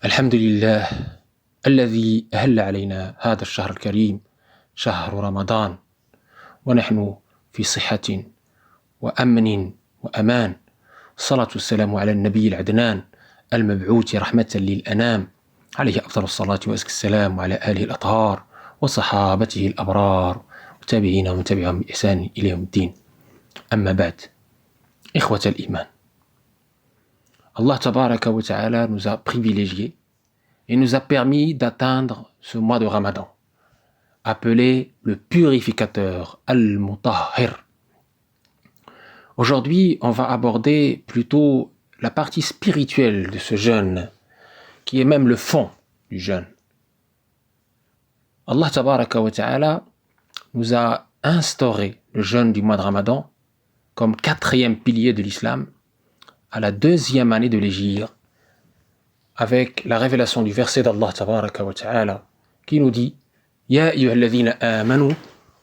الحمد لله الذي أهل علينا هذا الشهر الكريم شهر رمضان ونحن في صحة وأمن وأمان. الصلاة والسلام على النبي العدنان المبعوث رحمة للأنام عليه أفضل الصلاة وأزكى السلام وعلى آله الأطهار وصحابته الأبرار وتابعين ومن تبعهم بإحسان إلى يوم الدين. أما بعد، إخوة الإيمان، Allah Tabaraka wa Ta'ala nous a privilégiés et nous a permis d'atteindre ce mois de Ramadan, appelé le purificateur, Al-Mutahhir. Aujourd'hui, on va aborder plutôt la partie spirituelle de ce jeûne, qui est même le fond du jeûne. Allah Tabaraka wa Ta'ala nous a instauré le jeûne du mois de Ramadan comme 4e pilier de l'islam, à la 2e année de l'Hégire, avec la révélation du verset d'Allah Tabaraka wa Ta'ala qui nous dit Ya ayyuhalladhina amanu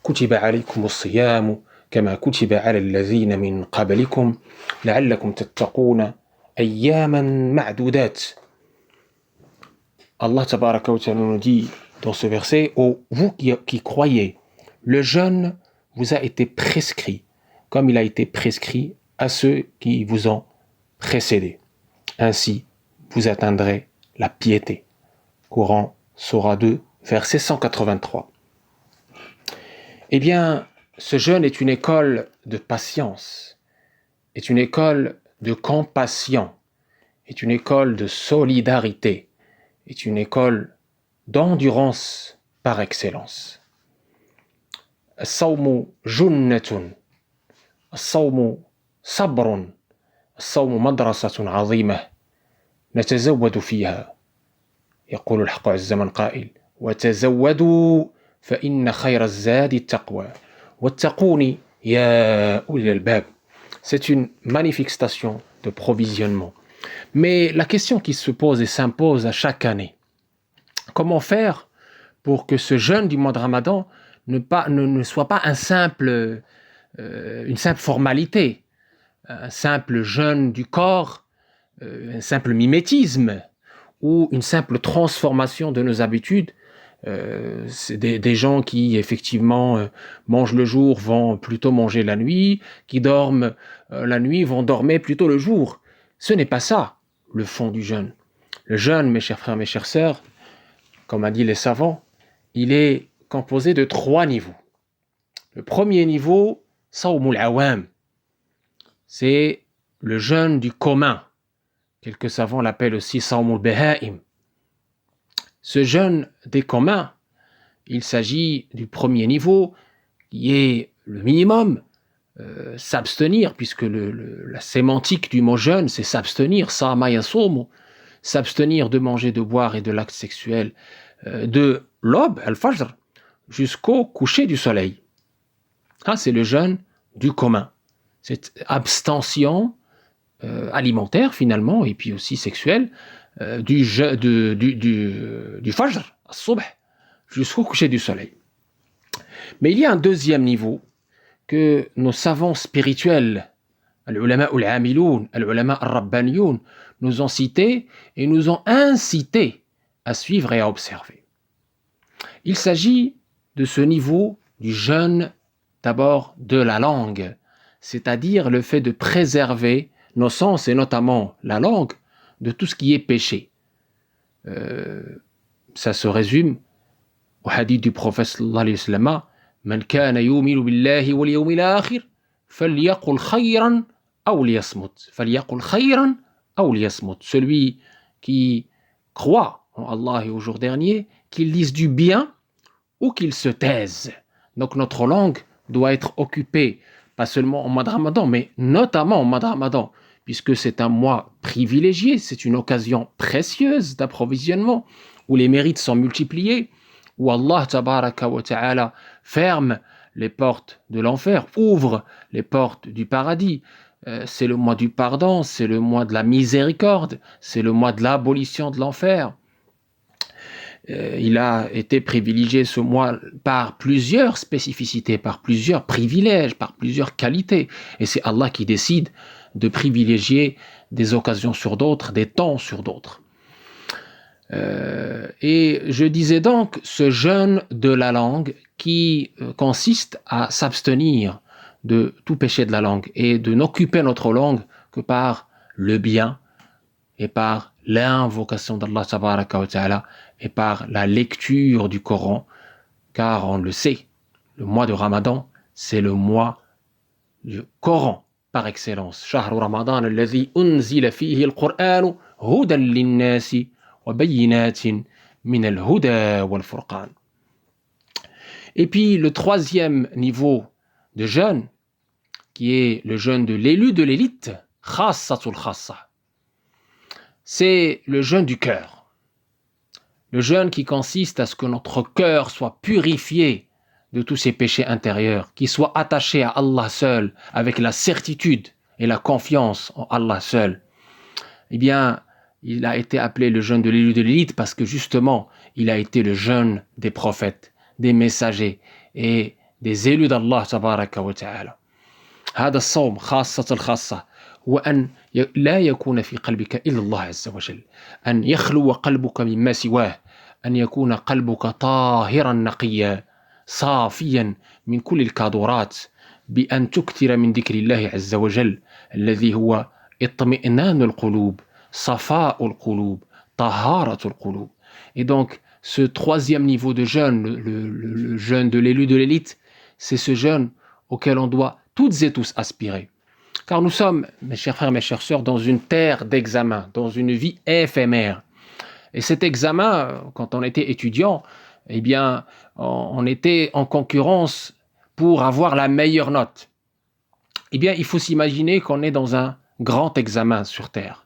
kutiba alaykumus siyamu kama kutiba ala alladhina min qablikum la'allakum tattaquna ayyaman ma'dudat. Allah Tabaraka wa Ta'ala nous dit dans ce verset: ô vous qui croyez, le jeûne vous a été prescrit comme il a été prescrit à ceux qui vous ont précédé. Ainsi, vous atteindrez la piété. Coran, Sourate 2, verset 183. Eh bien, ce jeûne est une école de patience, est une école de compassion, est une école de solidarité, est une école d'endurance par excellence. الصوم جنة، الصوم صبر، الصوم مدرسة عظيمة نتزود فيها. يقول الحق عز من قائل وتزودوا فإن خير الزاد التقوى واتقوني يا أولي الألباب. C'est une magnifique station de provisionnement. Mais la question qui se pose et s'impose à chaque année, comment faire pour que ce jeûne du mois de Ramadan ne soit pas une simple formalité, un simple jeûne du corps, un simple mimétisme ou une simple transformation de nos habitudes. C'est des gens qui effectivement mangent le jour vont plutôt manger la nuit, qui dorment la nuit vont dormir plutôt le jour. Ce n'est pas ça le fond du jeûne. Le jeûne, mes chers frères, mes chères sœurs, comme a dit les savants, il est composé de 3 niveaux. Le premier niveau, Sawmul Awam, c'est le jeûne du commun. Quelques savants l'appellent aussi Sawmul Bahaim. Ce jeûne des communs, il s'agit du premier niveau, qui est le minimum, s'abstenir, puisque la sémantique du mot jeûne, c'est s'abstenir, Sama Yasomu, s'abstenir de manger, de boire et de l'acte sexuel, de l'aube, al-fajr, jusqu'au coucher du soleil. Ça, c'est le jeûne du commun. Cette abstention alimentaire finalement, et puis aussi sexuelle, du fajr, al-subh, jusqu'au coucher du soleil. Mais il y a un deuxième niveau que nos savants spirituels, al-ulama al-amiloun, al-ulama al-rabbaniyoun, nous ont cité et nous ont incité à suivre et à observer. Il s'agit de ce niveau du jeûne d'abord de la langue, c'est-à-dire le fait de préserver nos sens et notamment la langue de tout ce qui est péché. Ça se résume au hadith du prophète sallallahu alayhi wa sallam: Man kana yu'minu billahi wal yawmil akhir falyaqul khayran aw liyasmut. Falyaqul khayran aw liyasmut. Celui qui croit en Allah et au jour dernier, qu'il dise du bien ou qu'il se taise. Donc notre langue doit être occupée, pas seulement en mois de Ramadan, mais notamment en mois de Ramadan, puisque c'est un mois privilégié, c'est une occasion précieuse d'approvisionnement, où les mérites sont multipliés, où Allah Tabaraka wa Ta'ala ferme les portes de l'enfer, ouvre les portes du paradis. C'est le mois du pardon, c'est le mois de la miséricorde, c'est le mois de l'abolition de l'enfer. Il a été privilégié ce mois par plusieurs spécificités, par plusieurs privilèges, par plusieurs qualités. Et c'est Allah qui décide de privilégier des occasions sur d'autres, des temps sur d'autres. Et je disais donc ce jeûne de la langue qui consiste à s'abstenir de tout péché de la langue et de n'occuper notre langue que par le bien et par l'invocation d'Allah tabaraka wa ta'ala et par la lecture du Coran, car on le sait, le mois de Ramadan, c'est le mois du Coran par excellence. شهر رمضان الذي أنزل فيه القرآن هدى للناس وبينات من الهدى والفرقان. Et puis le troisième niveau de jeûne, qui est le jeûne de l'élu de l'élite, khassatul khassa, c'est le jeûne du cœur. Le jeûne qui consiste à ce que notre cœur soit purifié de tous ces péchés intérieurs, qu'il soit attaché à Allah seul, avec la certitude et la confiance en Allah seul. Eh bien, il a été appelé le jeûne de l'élu de l'élite parce que justement, il a été le jeûne des prophètes, des messagers et des élus d'Allah tabaraka wa ta'ala. هذا الصوم خاصة الخاصة هو أن لا يكون في قلبك إلا الله عز وجل، أن يخلو قلبك مما سواه، أن يكون قلبك طاهرا نقيا صافيا من كل الكادورات، بأن تكثر من ذكر الله عز وجل الذي هو اطمئنان القلوب، صفاء القلوب، طهارة القلوب. Et donc, ce troisième niveau de jeûne, le jeûne de l'élu de l'élite, c'est ce jeûne auquel on doit toutes et tous aspirer. Car nous sommes, mes chers frères, mes chères sœurs, dans une terre d'examen, dans une vie éphémère. Et cet examen, quand on était étudiant, eh bien, on était en concurrence pour avoir la meilleure note. Eh bien, il faut s'imaginer qu'on est dans un grand examen sur terre.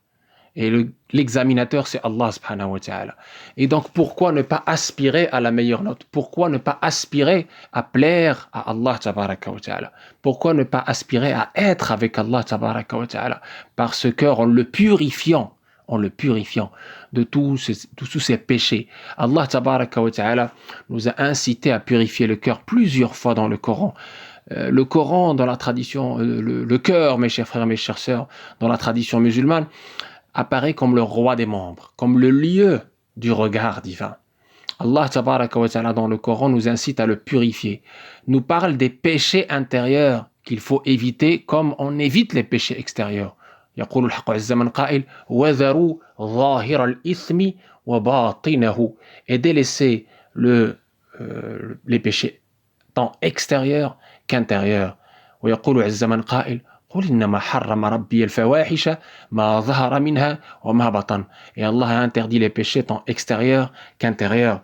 Et l'examinateur, c'est Allah subhanahu wa ta'ala. Et donc, pourquoi ne pas aspirer à la meilleure note? Pourquoi ne pas aspirer à plaire à Allah tabaraka wa ta'ala? Pourquoi ne pas aspirer à être avec Allah tabaraka wa ta'ala? Par ce cœur, en le purifiant de tous ces péchés. Allah tabaraka wa ta'ala nous a incité à purifier le cœur plusieurs fois dans le Coran. Le Coran, dans la tradition, le cœur, mes chers frères, mes chères sœurs, dans la tradition musulmane, apparaît comme le roi des membres, comme le lieu du regard divin. Allah tabaraka wa ta'ala dans le Coran nous incite à le purifier, nous parle des péchés intérieurs qu'il faut éviter comme on évite les péchés extérieurs. يقول الحق عز من قائل وذروا ظاهر الإثم وباطنه, et délaisser les péchés tant extérieurs qu'intérieurs. ويقول عز من قائل قل إنما حرم ربي الفواحش ما ظهر منها وما بطن. Et Allah a interdit les péchés tant extérieurs qu'intérieurs.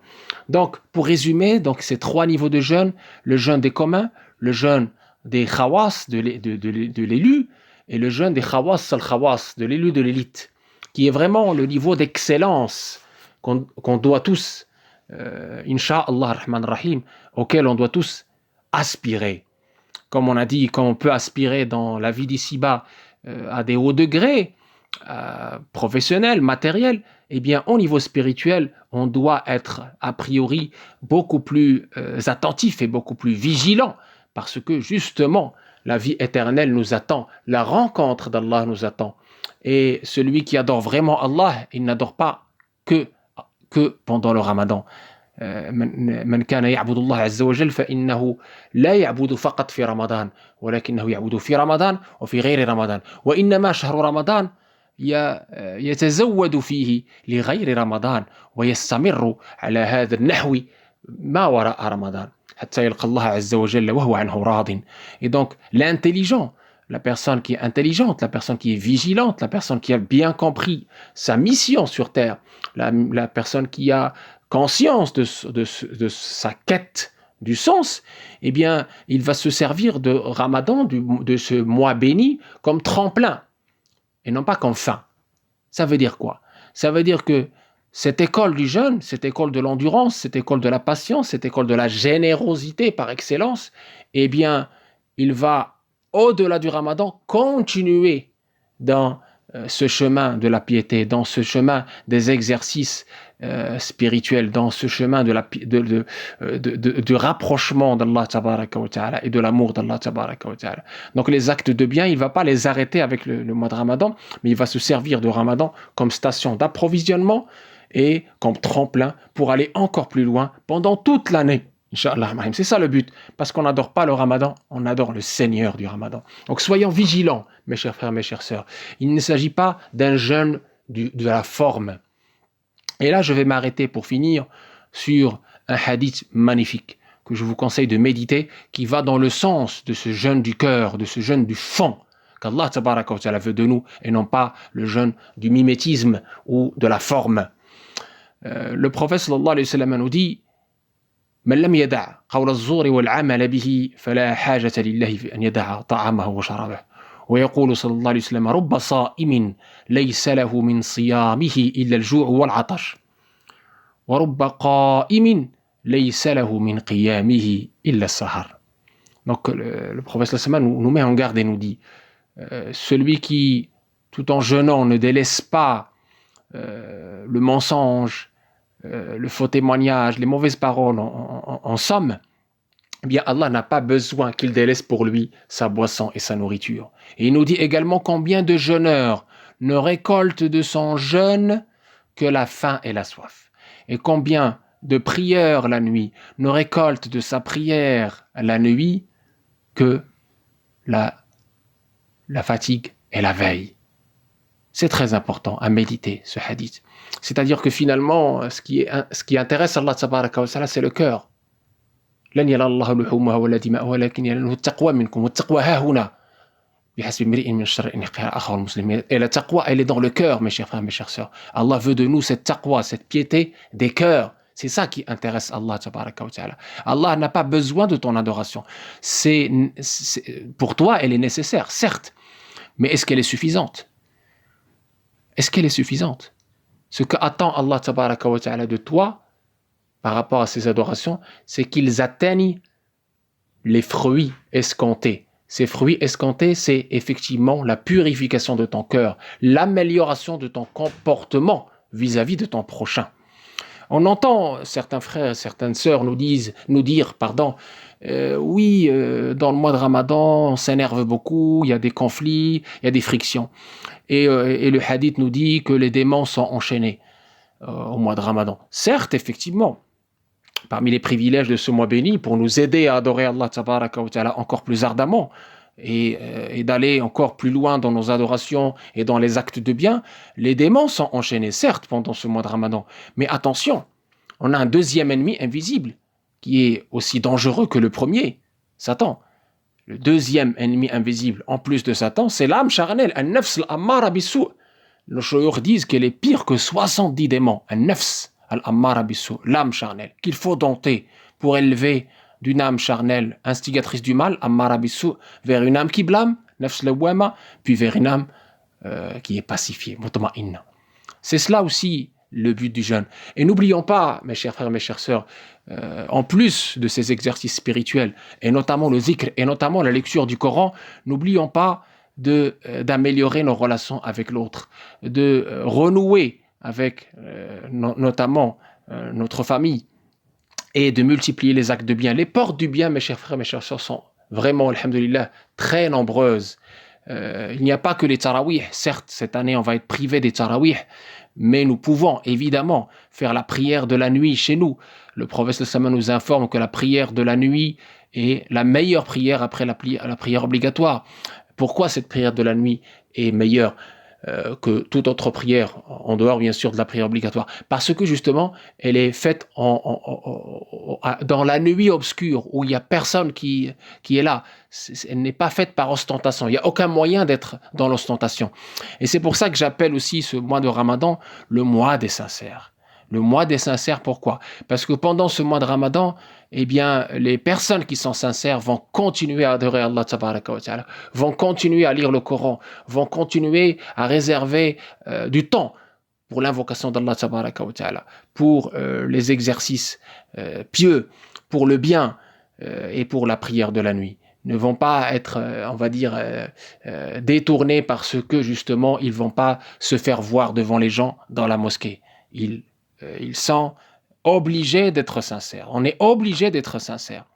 Donc, pour résumer, donc ces trois niveaux de jeûne, le jeûne des communs, le jeûne des khawas, de l'élu, et le jeûne des khawas al-khawas, de l'élu de l'élite, qui est vraiment le niveau d'excellence qu'on doit tous, Inch'Allah Rahman Rahim, auquel on doit tous aspirer. Comme on a dit, comme on peut aspirer dans la vie d'ici-bas à des hauts degrés professionnels, matériels, eh bien, au niveau spirituel, on doit être a priori beaucoup plus attentif et beaucoup plus vigilant, parce que justement, la vie éternelle nous attend, la rencontre d'Allah nous attend. Et celui qui adore vraiment Allah, il n'adore pas que pendant le Ramadan. من كان يعبد الله عز وجل فإنه لا يعبد فقط في رمضان ولكنه يعبد في رمضان وفي غير رمضان وإنما شهر رمضان يتزود فيه لغير رمضان ويستمر على هذا النحو ما وراء رمضان حتى يلقى الله عز وجل وهو عنه راض. Et donc l'intelligent, la personne qui est intelligente, la personne qui est vigilante, la personne qui a bien compris sa mission sur terre, la personne qui a conscience de sa quête du sens, eh bien, il va se servir de Ramadan, de ce mois béni, comme tremplin, et non pas comme fin. Ça veut dire quoi? Ça veut dire que cette école du jeûne, cette école de l'endurance, cette école de la patience, cette école de la générosité par excellence, eh bien, il va, au-delà du Ramadan, continuer dans ce chemin de la piété, dans ce chemin des exercices spirituels, dans ce chemin de rapprochement d'Allah tabaraka wa ta'ala et de l'amour d'Allah tabaraka wa ta'ala. Donc les actes de bien, il ne va pas les arrêter avec le mois de Ramadan, mais il va se servir de Ramadan comme station d'approvisionnement et comme tremplin pour aller encore plus loin pendant toute l'année. Inch'Allah, c'est ça le but, parce qu'on n'adore pas le Ramadan, on adore le Seigneur du Ramadan. Donc soyons vigilants, mes chers frères, mes chères sœurs. Il ne s'agit pas d'un jeûne de la forme. Et là, je vais m'arrêter pour finir sur un hadith magnifique que je vous conseille de méditer, qui va dans le sens de ce jeûne du cœur, de ce jeûne du fond, qu'Allah tabaraka wa ta'ala veut de nous, et non pas le jeûne du mimétisme ou de la forme. Le prophète sallallahu alayhi wa sallam nous dit: من لم يدع قول الزور والعمل به فلا حاجة لله في أن يدع طعامه وشرابه. ويقول صلى الله عليه وسلم: رب صائم ليس له من صيامه إلا الجوع والعطش ورب قائم ليس له من قيامه إلا السهر. Donc le prophète sallallahu alayhi wa sallam nous met en garde et nous dit: celui qui, tout en jeûnant, ne délaisse pas le mensonge, le faux témoignage, les mauvaises paroles, en somme, eh bien Allah n'a pas besoin qu'il délaisse pour lui sa boisson et sa nourriture. Et il nous dit également combien de jeûneurs ne récoltent de son jeûne que la faim et la soif. Et combien de prieurs la nuit ne récoltent de sa prière la nuit que la fatigue et la veille. C'est très important à méditer ce hadith. C'est-à-dire que finalement, ce qui intéresse Allah tabaraka wa ta'ala, c'est le cœur. لن ينال الله لحومها ولا دماؤها ولكن يناله التقوى منكم والتقوى ها هنا بحسب امرئ من الشر ان يحقر اخاه المسلم. Et la taqwa, elle est dans le cœur, mes chers frères, mes chères sœurs. Allah veut de nous cette taqwa, cette piété des cœurs. C'est ça qui intéresse Allah tabaraka wa ta'ala. Allah n'a pas besoin de ton adoration. Pour toi, elle est nécessaire, certes, mais est-ce qu'elle est suffisante? Est-ce qu'elle est suffisante? Ce qu'attend Allah tabaraka wa ta'ala de toi par rapport à ces adorations, c'est qu'ils atteignent les fruits escomptés. Ces fruits escomptés, c'est effectivement la purification de ton cœur, l'amélioration de ton comportement vis-à-vis de ton prochain. On entend certains frères, certaines sœurs nous dire, oui, dans le mois de Ramadan, on s'énerve beaucoup, il y a des conflits, il y a des frictions. Et le hadith nous dit que les démons sont enchaînés au mois de Ramadan. Certes, effectivement, parmi les privilèges de ce mois béni, pour nous aider à adorer Allah tabaraka wa ta'ala encore plus ardemment et d'aller encore plus loin dans nos adorations et dans les actes de bien, les démons sont enchaînés, certes, pendant ce mois de Ramadan. Mais attention, on a un deuxième ennemi invisible qui est aussi dangereux que le premier, Satan. Le deuxième ennemi invisible, en plus de Satan, c'est l'âme charnelle, al-nafs al-ammara bis-sou'. Les chouyours disent qu'elle est pire que 70 démons, al-nafs al-ammara bis-sou', l'âme charnelle, qu'il faut dompter pour élever d'une âme charnelle, instigatrice du mal, ammara bis-sou', vers une âme qui blâme, nafs lawwama, puis vers une âme qui est pacifiée, mutma'inna. C'est cela aussi le but du jeûne. Et n'oublions pas, mes chers frères, mes chères sœurs, en plus de ces exercices spirituels, et notamment le zikr, et notamment la lecture du Coran, n'oublions pas d'améliorer nos relations avec l'autre, de renouer avec notamment notre famille, et de multiplier les actes de bien. Les portes du bien, mes chers frères, mes chères sœurs, sont vraiment, alhamdoulilah, très nombreuses. Il n'y a pas que les tarawih. Certes, cette année, on va être privé des tarawih, mais nous pouvons évidemment faire la prière de la nuit chez nous. Le prophète sallallahu nous informe que la prière de la nuit est la meilleure prière après la prière obligatoire. Pourquoi cette prière de la nuit est meilleure que toute autre prière, en dehors bien sûr de la prière obligatoire? Parce que justement, elle est faite dans la nuit obscure, où il n'y a personne qui est là. Elle n'est pas faite par ostentation. Il n'y a aucun moyen d'être dans l'ostentation. Et c'est pour ça que j'appelle aussi ce mois de Ramadan le mois des sincères. Le mois des sincères, pourquoi? Parce que pendant ce mois de Ramadan, eh bien, les personnes qui sont sincères vont continuer à adorer Allah tabaraka wa ta'ala, vont continuer à lire le Coran, vont continuer à réserver du temps pour l'invocation d'Allah tabaraka wa ta'ala, pour les exercices pieux, pour le bien et pour la prière de la nuit. Ne vont pas être, on va dire, détournés parce que justement, ils ne vont pas se faire voir devant les gens dans la mosquée. Ils sont obligés d'être sincères. On est obligé d'être sincère.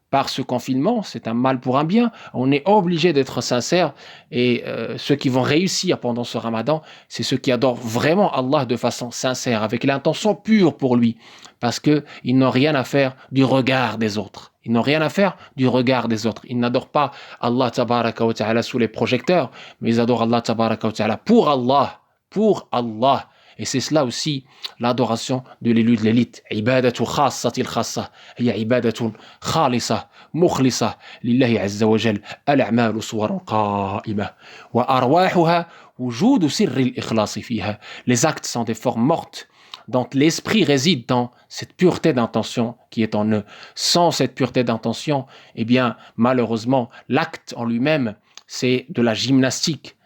par ce confinement, c'est un mal pour un bien. On est obligé d'être sincère et ceux qui vont réussir pendant ce ramadan, c'est ceux qui adorent vraiment Allah de façon sincère, avec l'intention pure pour lui, parce qu'ils n'ont rien à faire du regard des autres. Ils n'ont rien à faire du regard des autres. Ils n'adorent pas Allah tabaraka wa ta'ala sous les projecteurs, mais ils adorent Allah tabaraka wa ta'ala pour Allah, pour Allah. Et c'est cela aussi l'adoration de l'élu de l'élite. Ibadatu khassatil khassa. Hiya ibadatun khalisa, mukhlisa, lillahi azza wa jal. Al-a'malu suwarun qa'ima. Wa arwahuha wujudu sirri al-ikhlasi fiha. Les actes sont des formes mortes dont l'esprit réside dans cette pureté d'intention qui est en eux. Sans cette pureté d'intention, eh bien, malheureusement, l'acte en lui-même, c'est de la gymnastique.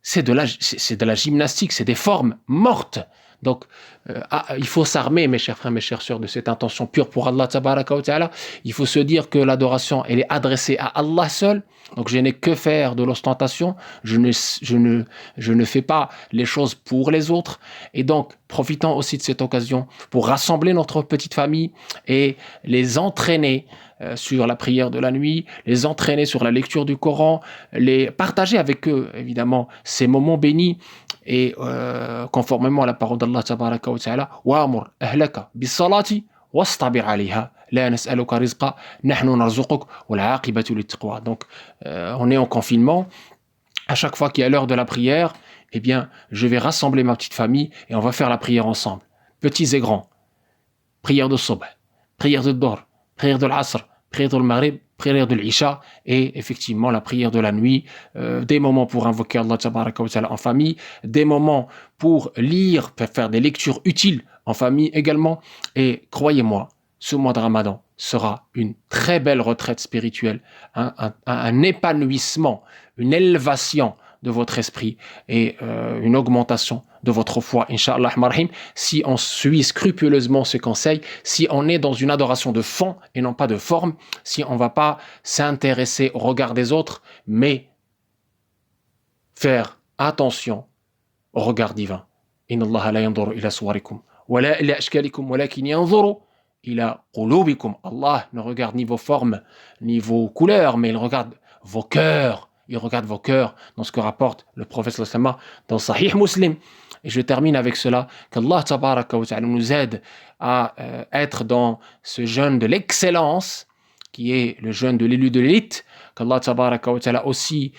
C'est de la gymnastique, c'est des formes mortes. Donc, il faut s'armer, mes chers frères, mes chères sœurs, de cette intention pure pour Allah tabaraka wa ta'ala. Il faut se dire que l'adoration, elle est adressée à Allah seul. Donc, je n'ai que faire de l'ostentation. Je ne fais pas les choses pour les autres. Et donc, profitons aussi de cette occasion pour rassembler notre petite famille et les entraîner sur la prière de la nuit, les entraîner sur la lecture du Coran, les partager avec eux, évidemment, ces moments bénis et conformément à la parole d'Allah tabaraka wa ta'ala, wa'amur ahlaka bis-salati wastabir 'alayha la nas'aluka rizqa nahnu narzuquk wal 'aqibatu lit-taqwa. Donc on est en confinement, à chaque fois qu'il y a l'heure de la prière, eh bien, je vais rassembler ma petite famille et on va faire la prière ensemble, petits et grands. Prière de Subh, prière de Dhuhr, prière de l'Asr, prière de Maghrib, prière de l'Isha et effectivement la prière de la nuit, des moments pour invoquer Allah tabaraka wa ta'ala en famille, des moments pour lire, faire des lectures utiles en famille également. Et croyez-moi, ce mois de Ramadan sera une très belle retraite spirituelle, un épanouissement, une élévation de votre esprit et une augmentation de votre foi, Inch'Allah marhim, si on suit scrupuleusement ce conseil, si on est dans une adoration de fond et non pas de forme, si on ne va pas s'intéresser au regard des autres, mais faire attention au regard divin. Inna Allah la yanzuru ila suwarikum, wala ila ashkalikum, walakin yanzuru ila qulubikum. Allah ne regarde ni vos formes, ni vos couleurs, mais il regarde vos cœurs. Il regarde vos cœurs dans ce que rapporte le prophète sallallahu alayhi wa sallam dans Sahih Muslim. Et je termine avec cela, qu'Allah tabaraka wa ta'ala nous aide à être dans ce jeûne de l'excellence, qui est le jeûne de l'élu de l'élite, qu'Allah tabaraka wa ta'ala aussi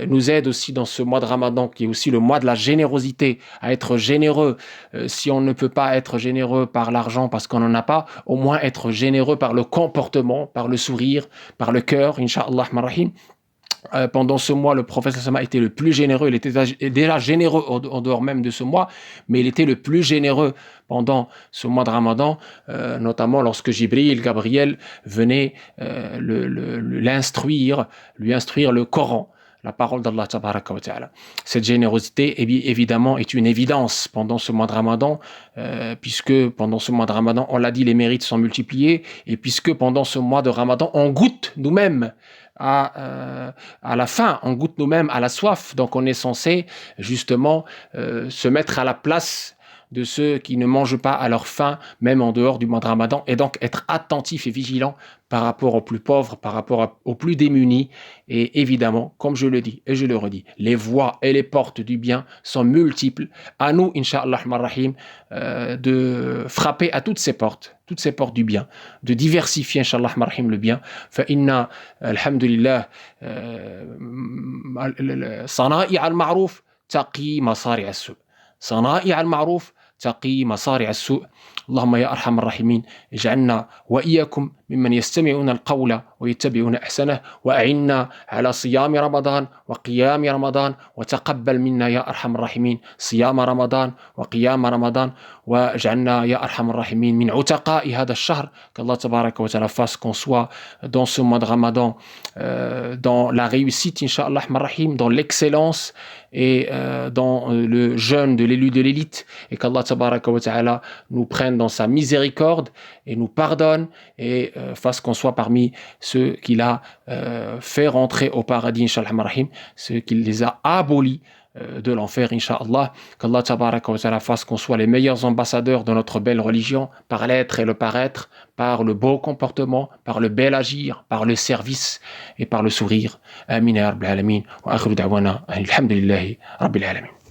nous aide aussi dans ce mois de Ramadan, qui est aussi le mois de la générosité, à être généreux. Si on ne peut pas être généreux par l'argent parce qu'on n'en a pas, au moins être généreux par le comportement, par le sourire, par le cœur, Inch'Allah marahim. Pendant ce mois, le prophète sallallahu était le plus généreux. Il était déjà généreux en dehors même de ce mois, mais il était le plus généreux pendant ce mois de Ramadan, notamment lorsque Gabriel venait lui instruire le Coran, la parole d'Allah tabaraka wa ta'ala. Cette générosité, évidemment, est une évidence pendant ce mois de Ramadan, puisque pendant ce mois de Ramadan, on l'a dit, les mérites sont multipliés, et puisque pendant ce mois de Ramadan, on goûte nous-mêmes à la faim, on goûte nous-mêmes à la soif. Donc on est censé justement se mettre à la place de ceux qui ne mangent pas à leur faim, même en dehors du mois de Ramadan, et donc être attentif et vigilant par rapport aux plus pauvres, par rapport aux plus démunis. Et évidemment, comme je le dis et je le redis, les voies et les portes du bien sont multiples. À nous, Inch'Allah Rahim, de frapper à toutes ces portes du bien, de diversifier, Inch'Allah Rahim, le bien. فإن الحمد لله صنائع المعروف تقي مصارع السوء. صنائع المعروف تقي مصارع السوء. اللهم يا أرحم الراحمين اجعلنا وإياكم ممن يستمعون القول ويتبعون أحسنه، وأعنا على صيام رمضان وقيام رمضان، وتقبل منا يا أرحم الراحمين صيام رمضان وقيام رمضان، واجعلنا يا أرحم الراحمين من عتقاء هذا الشهر. Qu'Allah tabaraka wa ta'ala fasse qu'on soit dans ce mois de Ramadan dans la réussite, Inch'Allah Rahim, dans l'excellence et dans le jeûne de l'élu de l'élite, et qu'Allah tabaraka wa ta'ala nous prenne dans sa miséricorde et nous pardonne et fasse qu'on soit parmi ceux qu'il a fait rentrer au paradis, Inch'Allah Rahim, ceux qu'il les a abolis de l'enfer, Inch'Allah. Qu'Allah tabaraka wa ta'ala fasse qu'on soit les meilleurs ambassadeurs de notre belle religion, par l'être et le paraître, par le beau comportement, par le bel agir, par le service et par le sourire. Amin ya Rabbil Alamin. Wa akhiru da'wana alhamdulillahi Rabbil Alamin.